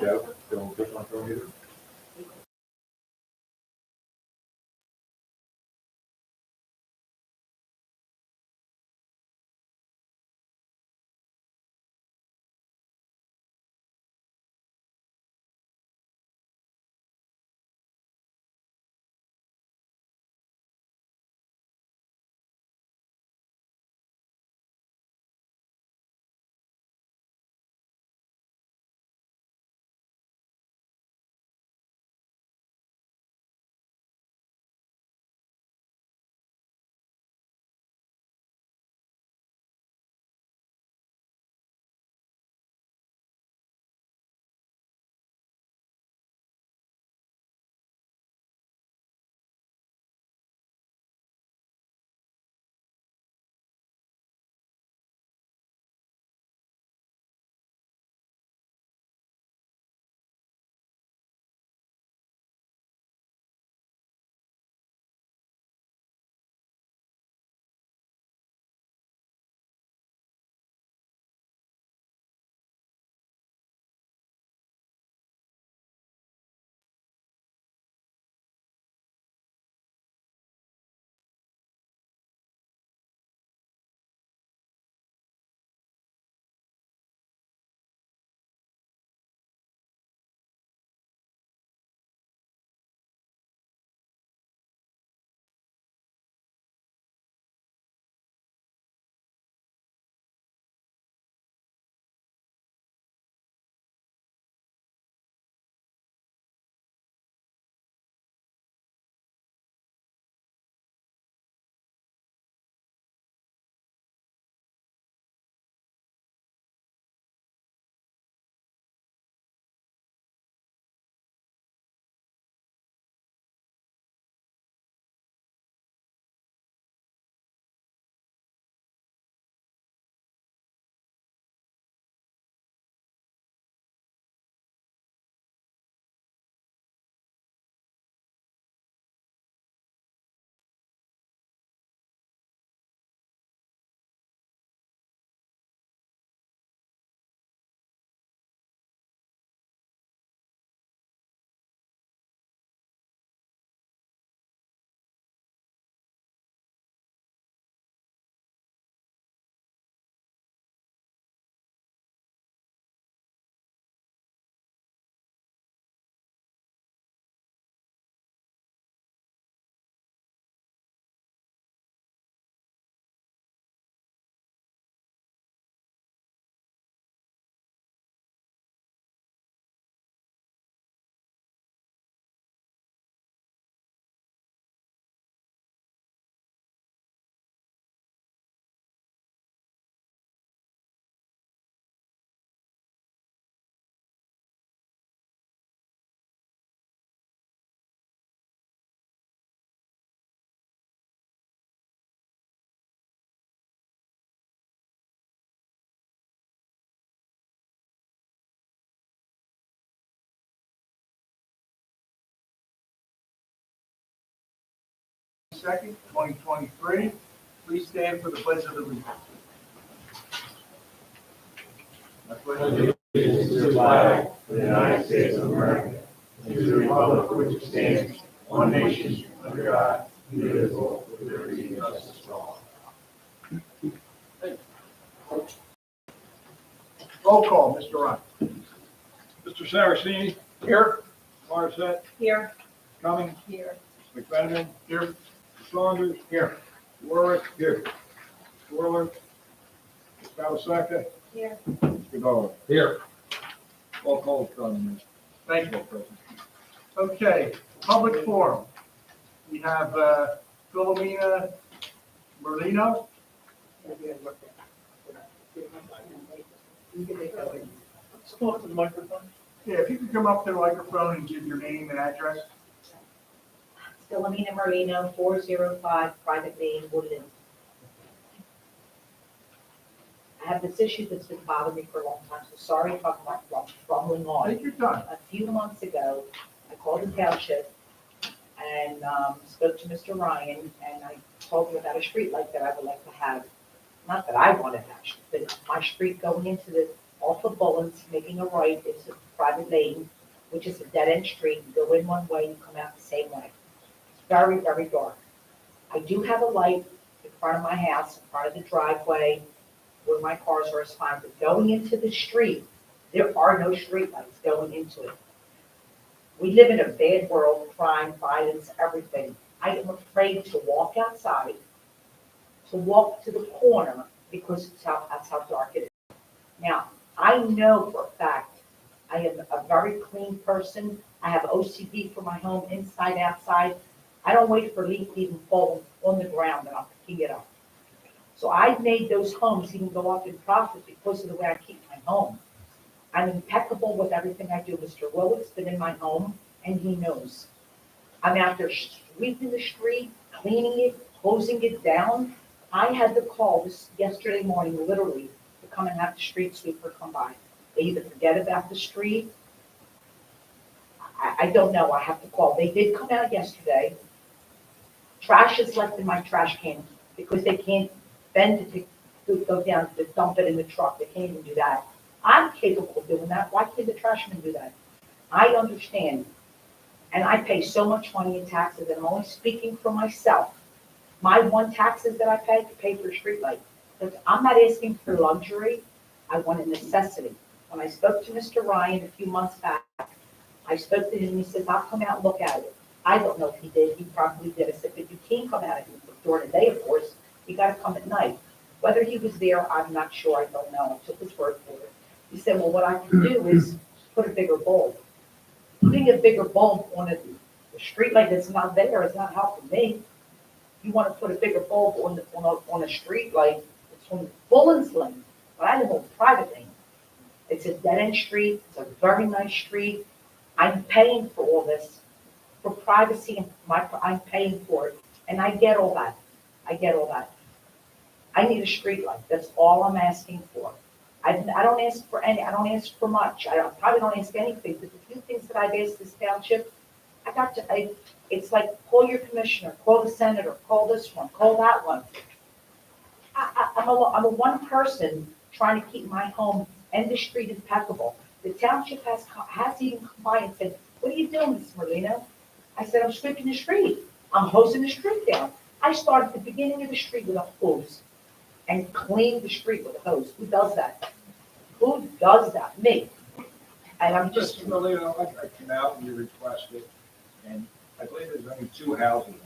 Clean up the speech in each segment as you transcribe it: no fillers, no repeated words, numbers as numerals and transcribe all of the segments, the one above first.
Joe, don't push my phone either. Second, 2023. Please stand for the pledge of allegiance. I pledge Allegiance to the flag of the United States of America, and to the republic for which it stands, one nation, under God, indivisible, with liberty and justice for all. roll call, Mr. Ryan. Mr. Saraceni, Here. Morissette, Here. Cummings, Here. McFadden, Here. Saunders, Here. Warwick, here. Twirler, Kawasaki, Here. Goodall. Here. All calls done, Thank you. Mr. President. Okay, public forum. We have Philomena Merlino. Come up to the microphone. Yeah, if you could come up to the microphone and give your name and address. Philomena Marino, 405 Private Lane, Woodland. I have this issue that's been bothering me for a long time, so sorry if I'm rumbling on. Take your time. A few months ago, I called the township and spoke to Mr. Ryan, and I told him about a street light that I would like to have. Not that I want to have, but my street going into the off of Bullens, making a right, it's a private lane, which is a dead-end street. You go in one way, you come out the same way. It's very, very dark. I do have a light in front of my house, in front of the driveway, where my cars are assigned, but going into the street, there are no streetlights going into it. We live in a bad world, crime, violence, everything. I am afraid to walk outside, to walk to the corner, because that's how dark it is. Now, I know for a fact, I am a very clean person. I have OCD for my home, inside, outside. I don't wait for a leaf to even fall on the ground and I'm picking it up. So I've made those homes even go up in profit because of the way I keep my home. I'm impeccable with everything I do. Mr. Willet's been in my home and he knows. I'm out there sweeping the street, cleaning it, closing it down. I had to call this yesterday morning, literally, to come and have the street sweeper come by. They either forget about the street. I don't know, I have to call. They did come out yesterday. Trash is left in my trash can because they can't bend it to go down to dump it in the truck. They can't even do that. I'm capable of doing that. Why can't the trashman do that? I understand. And I pay so much money in taxes, and I'm only speaking for myself. My one taxes that I pay for a streetlight. But I'm not asking for luxury. I want a necessity. When I spoke to Mr. Ryan a few months back, I spoke to him and he says, I'll come out and look at it. I don't know if he did. He probably did. I said, but you can't come out during the day, of course. You got to come at night. Whether he was there, I'm not sure. I don't know. I took his word for it. He said, well, what I can do is put a bigger bulb. Putting a bigger bulb on a street light that's not there is not helping me. You want to put a bigger bulb on a street light, it's on Bullens Lane, but I live on private lane. It's a dead-end street. It's a very nice street. I'm paying for all this for privacy, and I'm paying for it, and I get all that. I get all that. I need a street light. That's all I'm asking for. I don't ask for any. I don't ask for much. I probably don't ask anything. But the few things that I've asked this township, it's like call your commissioner, call the senator, call this one, call that one. I'm a one person trying to keep my home and the street impeccable. The township has even come by and said, what are you doing, Ms. Merlino? I said, I'm sweeping the street. I'm hosing the street down. I started at the beginning of the street with a hose and cleaned the street with a hose. Who does that? Who does that? Me. And I'm just, Mr. Molino, I came out and you requested, and I believe there's only 2 houses on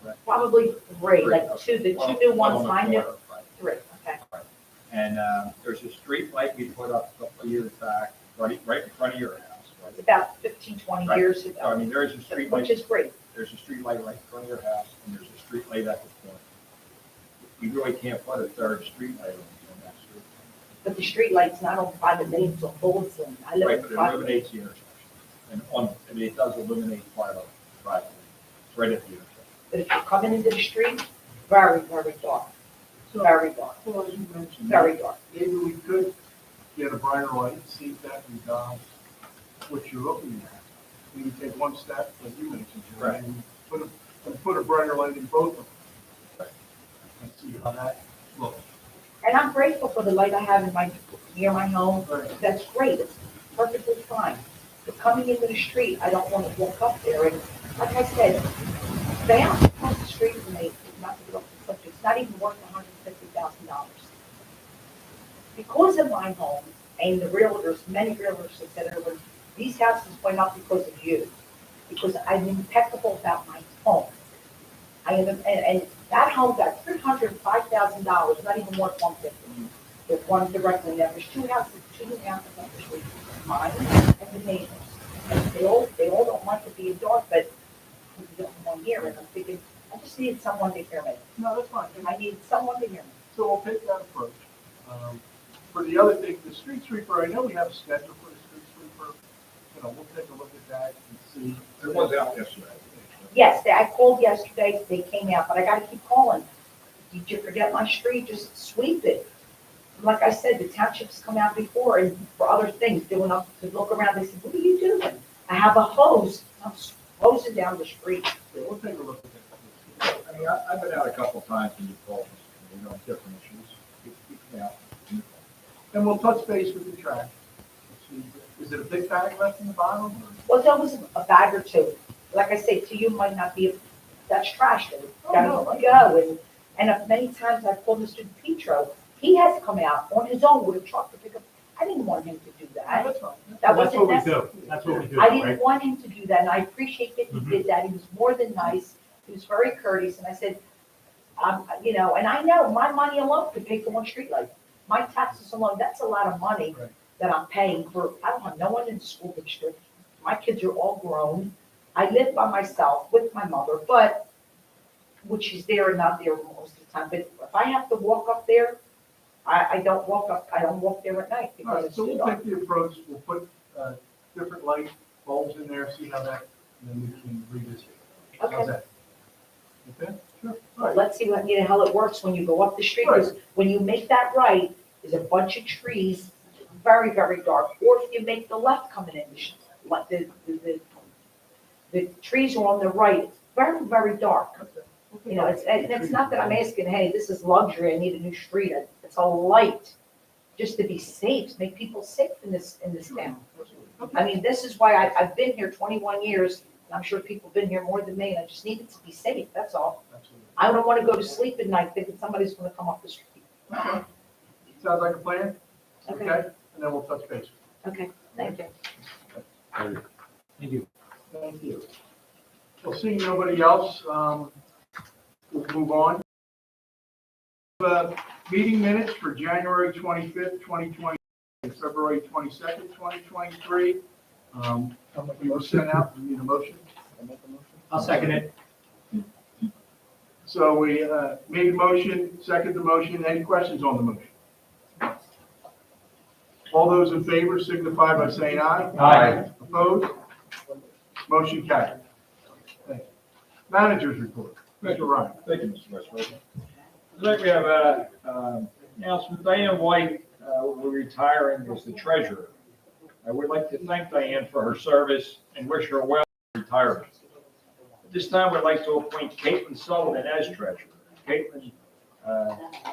the street. probably three, Three, like okay. the Well, two new one ones, on the mine, corner, right. three, okay. And there's a street light we put up a couple of years back, right in front of your house, right? It's about 15, 20 Right. years So, ago, I mean, there's a street light, which is great. there's a street light right in front of your house, and there's a street light at the corner. You really can't put a third street light on that street. But the street light's not on private lanes, it's on Bullens Lane. I live Right, on but it private. illuminates the intersection. And I mean, it does illuminate part of the driveway. It's right at the intersection. But if you're coming into the street, very, very dark, very dark, Well, as you mentioned, very dark. maybe we could get a brighter light and see if that resolves what you're looking at. We can take one step, like you mentioned, Jerry, Right. and put a brighter light in both of them. Right. And see how that looks. And I'm grateful for the light I have near my home. Right. That's great, it's perfectly fine. But coming into the street, I don't want to walk up there and, like I said, stay out across the street from me, not to get off the subject, it's not even worth $150,000. Because of my home and the realtors, many realtors have said, "Oh, these houses went up because of you, because I'm impeccable about my home. I am, and that home got $305,000, not even worth $150. There's one directly there. There's two new houses on the street, mine and the neighbors. And they all don't like to be in dark, but we don't want to hear it. I'm thinking, I just need someone to hear me. No, that's fine. I need someone to hear me. So we'll take that approach. For the other thing, the street sweeper, I know we have a schedule for the street sweeper. You know, we'll take a look at that and see. There was out yesterday. Yes, I called yesterday, they came out, but I gotta keep calling. Did you forget my street? Just sweep it. Like I said, the townships come out before and for other things, doing up to look around, they said, what are you doing? I have a hose, I'm hosing down the street. Yeah, we'll take a look at that. I mean, I've been out a couple of times when you called, you know, different issues. You come out. And we'll touch base with the trash. Is it a big bag left in the bottom? Or? Well, there was a bag or two. Like I say, to you might not be, that's trash that Oh, gotta no. go. And many times I've called Mr. Petro, he has come out on his own with a truck to pick up. I didn't want him to do that. That's fine. That That's wasn't what we necessary. do. That's what we do, I didn't right? want him to do that, and I appreciate that he Mhm. did that. He was more than nice. He was very courteous, and I said, you know, and I know my money alone could pay for one streetlight. My taxes alone, that's a lot of money Right. that I'm paying for. I don't have no one in the school district. My kids are all grown. I live by myself with my mother, but, which she's there and not there most of the time. But if I have to walk up there, I don't walk there at night All because right, it's so too we'll dark. take the approach, we'll put different light bulbs in there, see how that, and then we can revisit. How's Okay. that? Okay, sure. All But right. let's see what, you know, how it works when you go up the street, because when you make that right, there's a bunch of trees, very, very dark, or if you make the left coming in, like the trees are on the right, it's very, very dark. You know, and it's not that I'm asking, hey, this is luxury, I need a new street, it's a light, just to be safe, make people safe in this town. I mean, this is why I've been here 21 years, and I'm sure people have been here more than me, and I just need it to be safe, that's all. Absolutely. I don't want to go to sleep at night thinking somebody's going to come up the street. Okay. Sounds like a plan? Okay. And then we'll touch base. Okay, thank you. Thank you. Thank you. Well, seeing nobody else, we'll move on. Meeting minutes for January 25th, 2020, and February 22nd, 2023. We were sent out, we need a motion. I'll second it. So we made the motion, second the motion. Any questions on the motion? All those in favor signify by saying aye. Aye. Opposed? Motion carried. Thank you. Managers report. Mr. Ryan. Thank you, Mr. Vice President. Tonight we have a announcement. Diane White will be retiring as the treasurer. I would like to thank Diane for her service and wish her well in retirement. At this time, we'd like to appoint Caitlin Sullivan as treasurer. Caitlin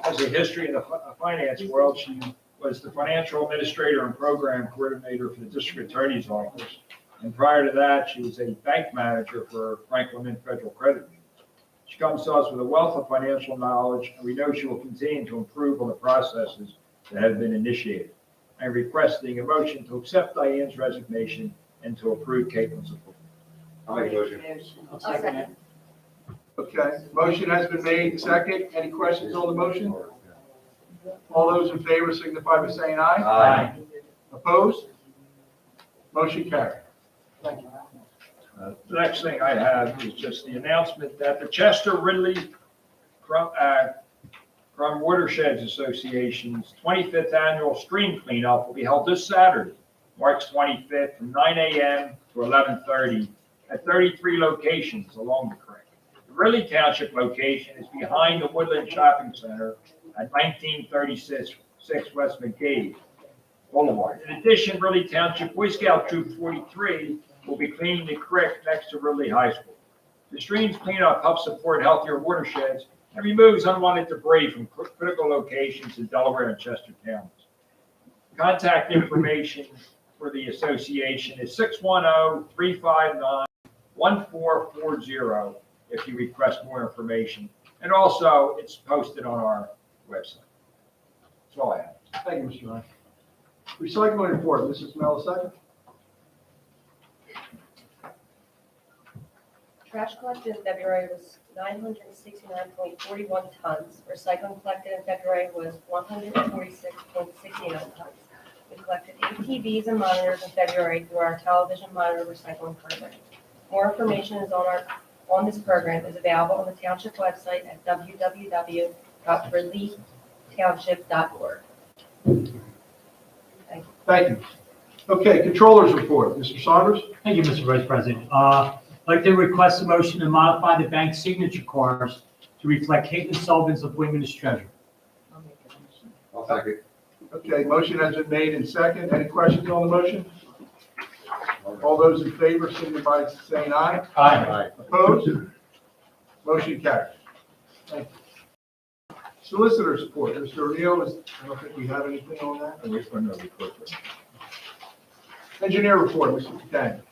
has a history in the finance world. She was the financial administrator and program coordinator for the district attorney's office. And prior to that, she was a bank manager for Franklin Mint Federal Credit Union. She comes to us with a wealth of financial knowledge, and we know she will continue to improve on the processes that have been initiated. I'm requesting a motion to accept Diane's resignation and to approve Caitlin's appointment. I'll make a motion. I'll second it. Okay, motion has been made, second. Any questions on the motion? All those in favor signify by saying aye. Aye. Opposed? Motion carried. Thank you. The next thing I have is just the announcement that the Chester Ridley from Watersheds Association's 25th annual stream cleanup will be held this Saturday, March 25th, from 9 a.m. to 11:30 at 33 locations along the creek. The Ridley Township location is behind the Woodland Shopping Center at 1936 West McGee Boulevard. In addition, Ridley Township Boy Scout Troop 43 will be cleaning the creek next to Ridley High School. The streams cleanup helps support healthier watersheds and removes unwanted debris from critical locations in Delaware and Chester counties. Contact information for the association is 610-359-1440 if you request more information. And also, it's posted on our website. That's all I have. Thank you, Mr. Ryan. Recycling report, Mrs. Melisacca. Trash collected in February was 969.41 tons. Recycling collected in February was 146.69 tons. We collected ATVs and monitors in February through our television monitor recycling program. More information is on this program is available on the township website at www.ridleytownship.org. Thank you. Okay, controllers report, Mr. Saunders. Thank you, Mr. Vice President. I'd like to request a motion to modify the bank signature cards to reflect Caitlin Sullivan's appointment as treasurer. I'll second. Okay, motion has been made and second. Any questions on the motion? All those in favor signify by saying aye. Aye. Opposed? Motion carried. Thank you. Solicitor support, Mr. O'Neill, I don't think we have anything on that. I wait for another report. Engineer report, Mr. Catania.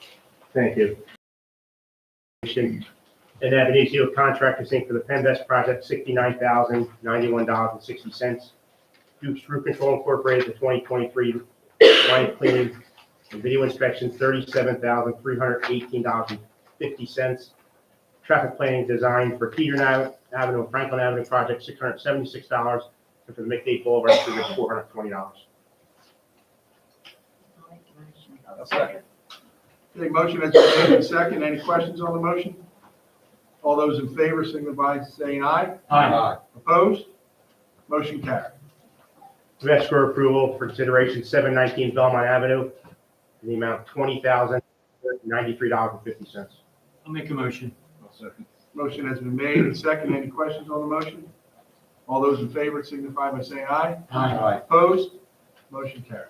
Thank you. And Avenizio Contractors Inc. for the Penvest project, $69,091.60. Duke's Roof Control Incorporated, the 2023 line cleaning and video inspection, $37,318.50. Traffic planning design for Peter Avenue and Franklin Avenue project, $676. And for the McDade Boulevard, $420. Okay, motion has been made and second. Any questions on the motion? All those in favor signify by saying aye. Aye. Opposed? Motion carried. Escrow approval for consideration, 719 Belmont Avenue, in the amount of $20,093.50. I'll make a motion. Motion has been made and second. Any questions on the motion? All those in favor signify by saying aye. Aye. Opposed? Motion carried.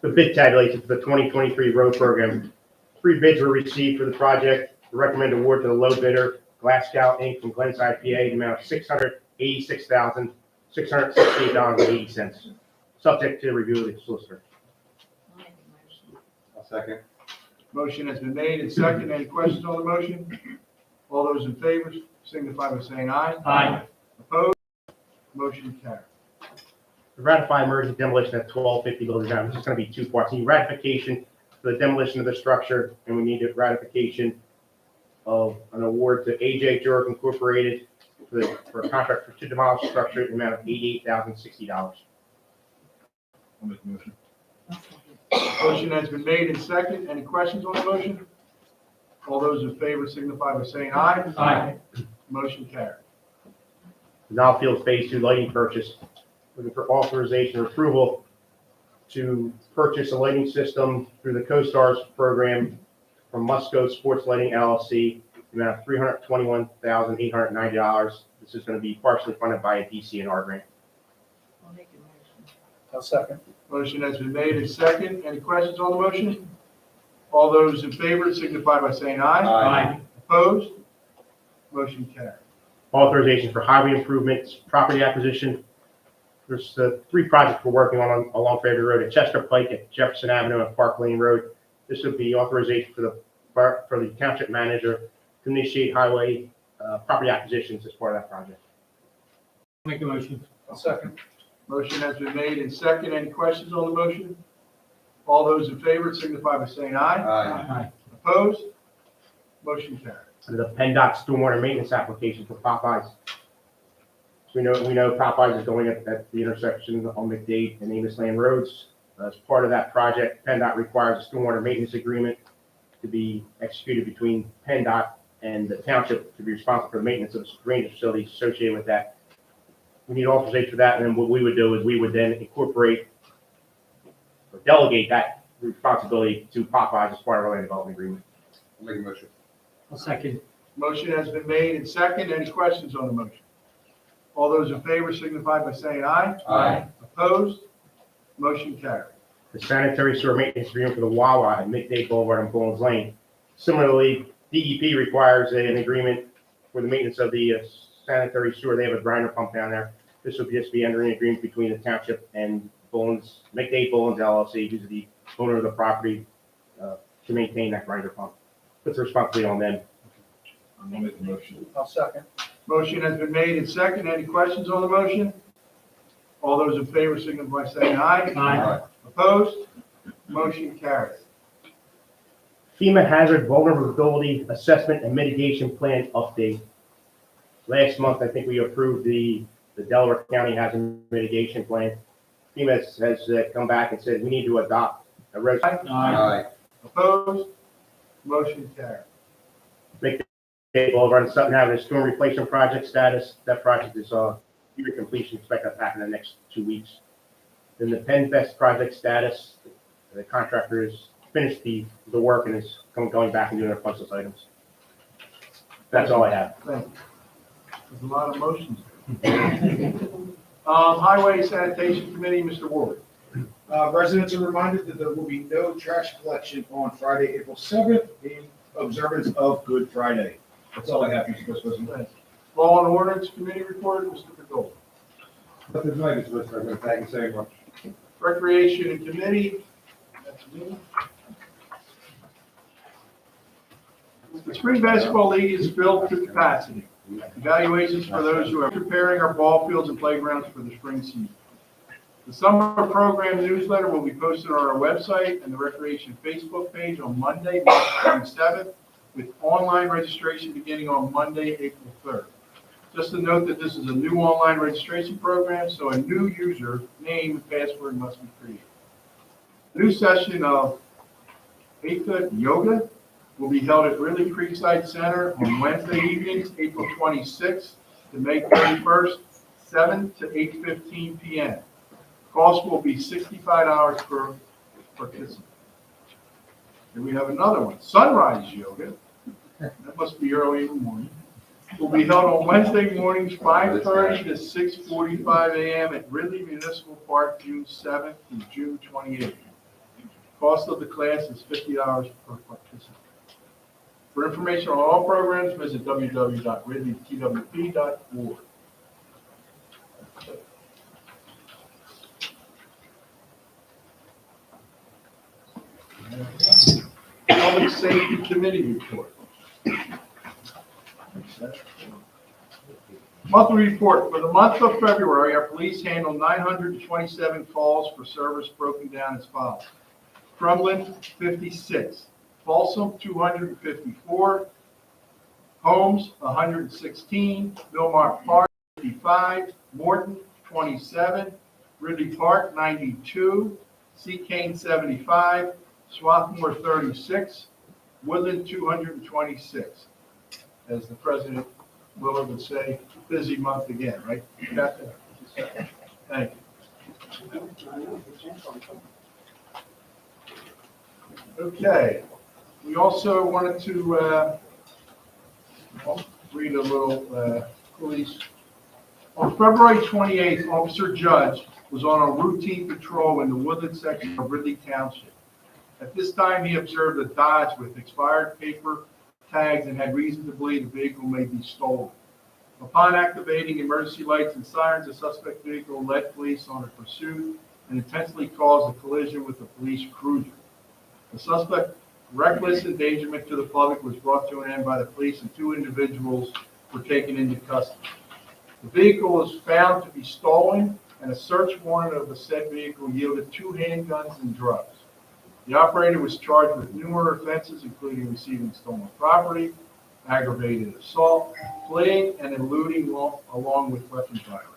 The bid tabulation for the 2023 road program. 3 bids were received for the project. The recommended award to the low bidder, Glasgow Inc. from Glenside, PA, the amount of $686,668.80, subject to review of the solicitor. I'll second. Motion has been made and second. Any questions on the motion? All those in favor signify by saying aye. Aye. Opposed? Motion carried. To ratify emergency demolition at 1250 Village Avenue. This is going to be 2 parts. We need ratification for the demolition of the structure, and we need a ratification of an award to AJ Jorg Incorporated for a contract to demolish the structure in the amount of $88,060. I'll make a motion. Motion has been made and second. Any questions on the motion? All those in favor signify by saying aye. Aye. Motion carried. Field Phase 2 lighting purchase. Looking for authorization or approval to purchase a lighting system through the CoStars program from Musco Sports Lighting LLC, the amount of $321,890. This is going to be partially funded by a DCNR grant. I'll second. Motion has been made and second. Any questions on the motion? All those in favor signify by saying aye. Aye. Opposed? Motion carried. Authorization for highway improvements, property acquisition. There's 3 projects we're working on along Fairview Road at Chester Pike, at Jefferson Avenue, and Park Lane Road. This would be authorization for the township manager to initiate highway property acquisitions as part of that project. Make a motion. I'll second. Motion has been made and second. Any questions on the motion? All those in favor signify by saying aye. Aye. Opposed? Motion carried. The PennDOT stormwater maintenance application for Popeyes. So we know Popeyes is going at the intersection on McDade and Amos Land Roads. As part of that project, PennDOT requires a stormwater maintenance agreement to be executed between PennDOT and the township to be responsible for the maintenance of the drainage facilities associated with that. We need authorization for that, and then what we would do is we would then incorporate or delegate that responsibility to Popeyes as part of our land development agreement. I'll make a motion. I'll second. Motion has been made and second. Any questions on the motion? All those in favor signify by saying aye. Aye. Opposed? Motion carried. The sanitary sewer maintenance agreement for the Wawa at McDade Boulevard and Bowles Lane. Similarly, DEP requires an agreement for the maintenance of the sanitary sewer. They have a grinder pump down there. This would just be entering an agreement between the township and McDade Bowles LLC, who's the owner of the property, to maintain that grinder pump. Puts the responsibility on them. I'll make a motion. I'll second. Motion has been made and second. Any questions on the motion? All those in favor signify by saying aye. Aye. Opposed? Motion carried. FEMA Hazard Vulnerability Assessment and Mitigation Plan update. Last month, I think we approved the Delaware County Hazard Mitigation Plan. FEMA has come back and said we need to adopt a resolution. Aye. Opposed? Motion carried. McDade Boulevard and Sutton Avenue storm replacement project status. That project is near completion. Expect that to happen in the next 2 weeks. Then the PennFest project status. The contractor has finished the work and is going back and doing a bunch of items. That's all I have. Thank you. There's a lot of motions. Highway Sanitation Committee, Mr. Ward. Residents are reminded that there will be no trash collection on Friday, April 7th, in observance of Good Friday. That's all I have, Mr. President. Thank you. Law and Ordinance Committee report, Mr. Pagola. Nothing tonight, Mr. President. Thank you so much. Recreation and Committee, that's me. The spring basketball league is filled to capacity. Evaluations for those who are preparing our ball fields and playgrounds for the spring season. The summer program newsletter will be posted on our website and the Recreation Facebook page on Monday, March 27th, with online registration beginning on Monday, April 3rd. Just to note that this is a new online registration program, so a new user name and password must be created. A new session of Hatha Yoga will be held at Ridley Creekside Center on Wednesday evenings, April 26th to May 31st, 7 to 8:15 p.m. Cost will be $65 per participant. Here we have another one, Sunrise Yoga. That must be early in the morning. Will be held on Wednesday mornings, 5:30 to 6:45 a.m. at Ridley Municipal Park, June 7th through June 28th. Cost of the class is $50 per participant. For information on all programs, visit www.ridleytwp.org. Public Safety Committee report. Monthly report. For the month of February, our police handled 927 calls for service broken down as follows. Crumlin, 56. Folsom, 254. Holmes, 116. Millmont Park, 55. Morton, 27. Ridley Park, 92. Seacane, 75. Swarthmore, 36. Woodland, 226. As the President Willard would say, busy month again, right? You got that? Thank you. Okay. We also wanted to read a little police. On February 28th, Officer Judge was on a routine patrol in the Woodland section of Ridley Township. At this time, he observed a Dodge with expired paper tags and had reason to believe the vehicle may be stolen. Upon activating emergency lights and sirens, the suspect vehicle led police on a pursuit and intentionally caused a collision with the police cruiser. The suspect, reckless endangerment to the public, was brought to an end by the police and 2 individuals were taken into custody. The vehicle was found to be stolen and a search warrant of the said vehicle yielded 2 handguns and drugs. The operator was charged with numerous offenses, including receiving stolen property, aggravated assault, fleeing, and eluding along with weapons violation.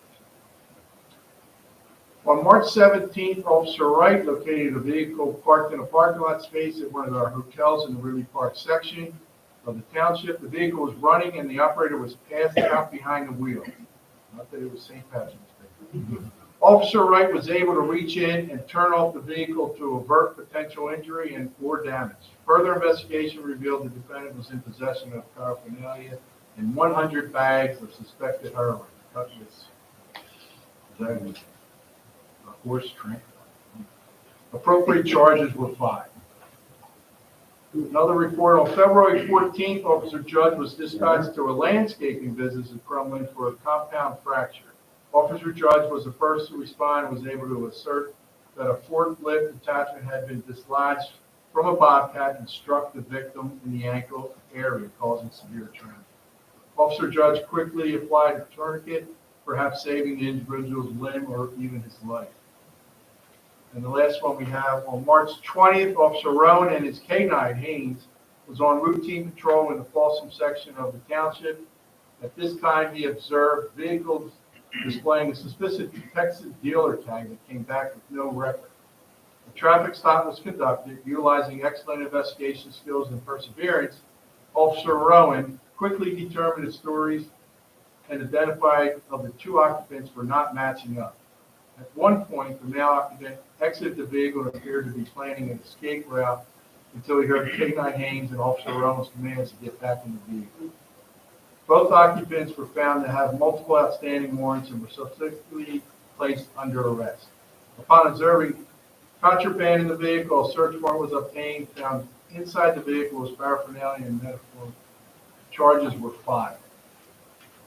On March 17th, Officer Wright located a vehicle parked in a parking lot space at one of our hotels in the Ridley Park section of the township. The vehicle was running and the operator was passed out behind the wheel. Not that it was St. Patrick's Day. Officer Wright was able to reach in and turn off the vehicle to avert potential injury or damage. Further investigation revealed the defendant was in possession of paraphernalia and 100 bags of suspected heroin. Cut this. That was a horse drink. Appropriate charges were filed. Another report on February 14th, Officer Judd was dispatched to a landscaping business in Crumlin for a compound fracture. Officer Judge was the first to respond and was able to assert that a forklift attachment had been dislodged from a bobcat and struck the victim in the ankle area, causing severe trauma. Officer Judge quickly applied a tourniquet, perhaps saving the individual's limb or even his life. And the last one we have, on March 20th, Officer Rowan and his K-9 Haynes was on routine patrol in the Folsom section of the township. At this time, he observed vehicles displaying a suspicious Texas dealer tag that came back with no record. A traffic stop was conducted. Utilizing excellent investigation skills and perseverance, Officer Rowan quickly determined the stories and identified of the 2 occupants were not matching up. At one point, the male occupant exited the vehicle and appeared to be planning an escape route until he heard K-9 Haynes and Officer Rowan's commands to get back in the vehicle. Both occupants were found to have multiple outstanding warrants and were subsequently placed under arrest. Upon observing contraband in the vehicle, a search warrant was obtained. Found inside the vehicle was paraphernalia and medical charges were filed.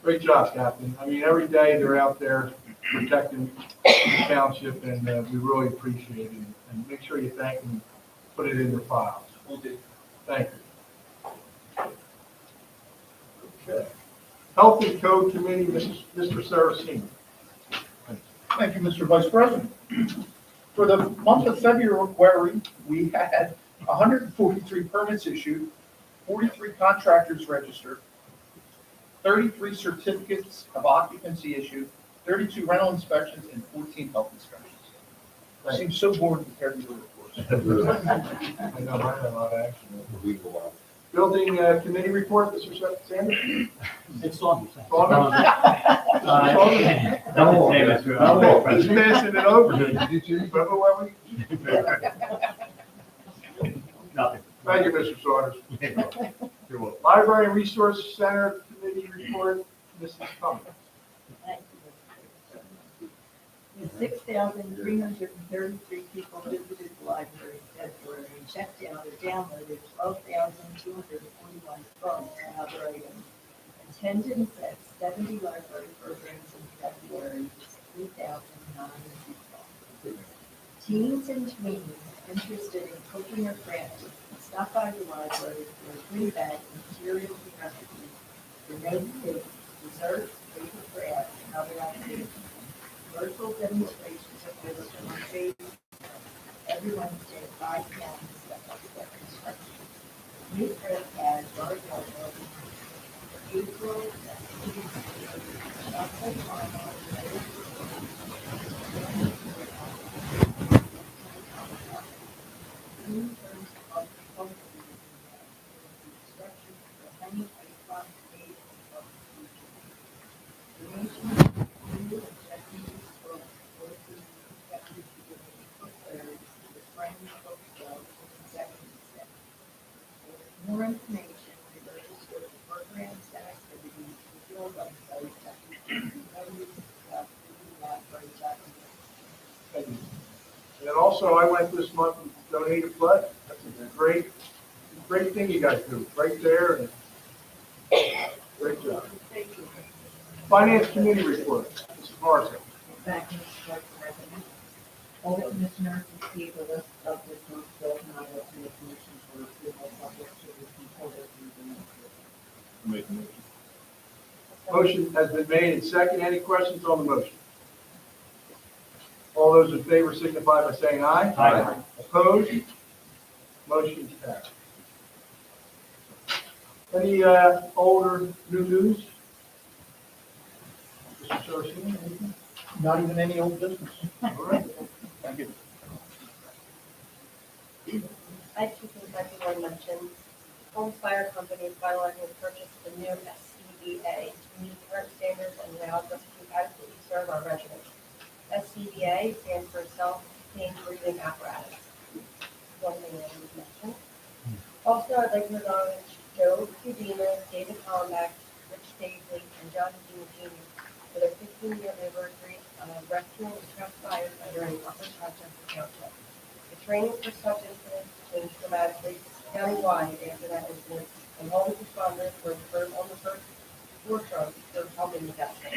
Great job, Captain. I mean, every day they're out there protecting the township, and we really appreciate it. And make sure you thank them, put it in your files. Thank you. Okay. Health and Code Committee, Mr. Saracino. Thank you, Mr. Vice President. For the month of February, we had 143 permits issued, 43 contractors registered, 33 certificates of occupancy issued, 32 rental inspections, and 14 health inspections. Seems so boring compared to the reports. I know, I had a lot of action. Building Committee report, Mr. Sanders? It's on. Saunders? Double name it. He's passing it over. Remember where we? Nothing. Thank you, Mr. Saunders. Library and Resource Center Committee report, Mrs. Cummings. 6,333 people visited the library in February and checked out or downloaded 12,241 books and other items. Attendance at 70 library programs in February was 3,900 people. Teens and tweens interested in cooking or crafting stop by the library for a free bag of materials and recipes for note cakes, desserts, paper crafts, and other activities. Virtual demonstrations of wisdom on Facebook every Wednesday at 5 p.m. step-by-step instruction. New credit cards are available for April. More information related to the programs and activities is your website www.library.org. And also, I went this month and donated blood. That's a great thing you guys do, right there. And great job. Finance Committee report, Mrs. Marson. Thank you, Mr. Vice President. All the commissioners received a list of this month's bills and I will send the commission for approval subject to the controller reviewing. Motion has been made and second. Any questions on the motion? All those in favor signify by saying aye. Aye. Opposed? Motion carried. Any old or new news? Mr. Saracino, anything? Not even any old business. All right. Thank you. I have two things I do want to mention. Home Fire Company is finalizing the purchase of the new SCBA to meet current standards and allows us to adequately serve our residents. SCBA stands for Self-Contained Breathing Apparatus. One thing I would mention. Also, I'd like to acknowledge Joe Cudina, David Hollenbeck, Rich Daisley, and John Dean Jr. for their 15-year anniversary of rescuing and trapped firefighter in Upper Rochester Township. The training for such incidents changed dramatically countywide after that incident, and all the responders were first on the first forefront for helping the death toll.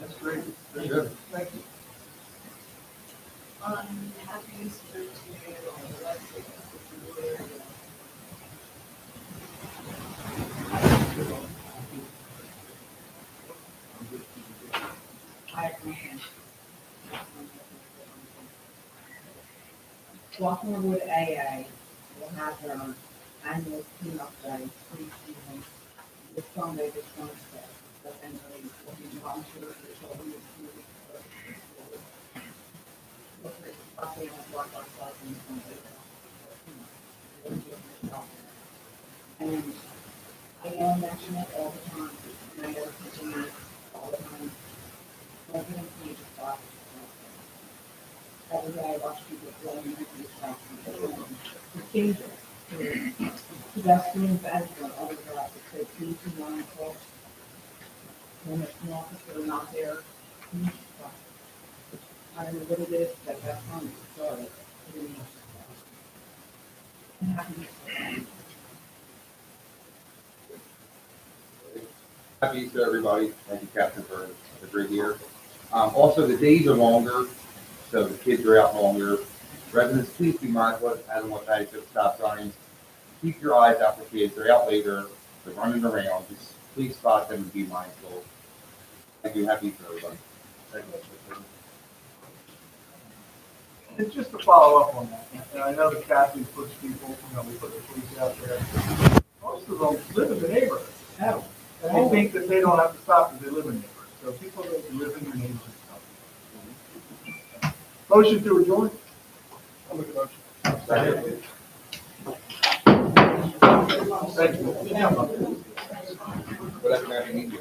That's great. Very good. Thank you. Happy Easter to you on the website. Walkingwood AA will have their annual cleanup day pre-season this Sunday, the 26th. So anybody will be volunteers or will be busing and work ourselves in Sunday. And I know I mention it all the time, and I know it's continue all the time. President needs to stop. Every day I watch people blowing into these stuff. It's dangerous. Pedestrians and for other guys, it's a please do not cross. When there's an officer not there, please stop. I don't know what it is, but that's fine. Sorry. And happy Easter. Happy Easter, everybody. Thank you, Captain, for the great year. Also, the days are longer, so the kids are out longer. Residents, please be mindful of having what that is, stop signs. Keep your eyes out for kids. They're out later. They're running around. Just please spot them and be mindful. Thank you. Happy Easter, everybody. Thank you. And just to follow up on that, and I know the captain puts people, we put the police out there. Most of them live in the neighborhood. And they think that they don't have to stop because they live in neighborhoods. So people that live in your neighborhood stop. Motion to adjourn? I'll make a motion. Thank you. Whatever you need.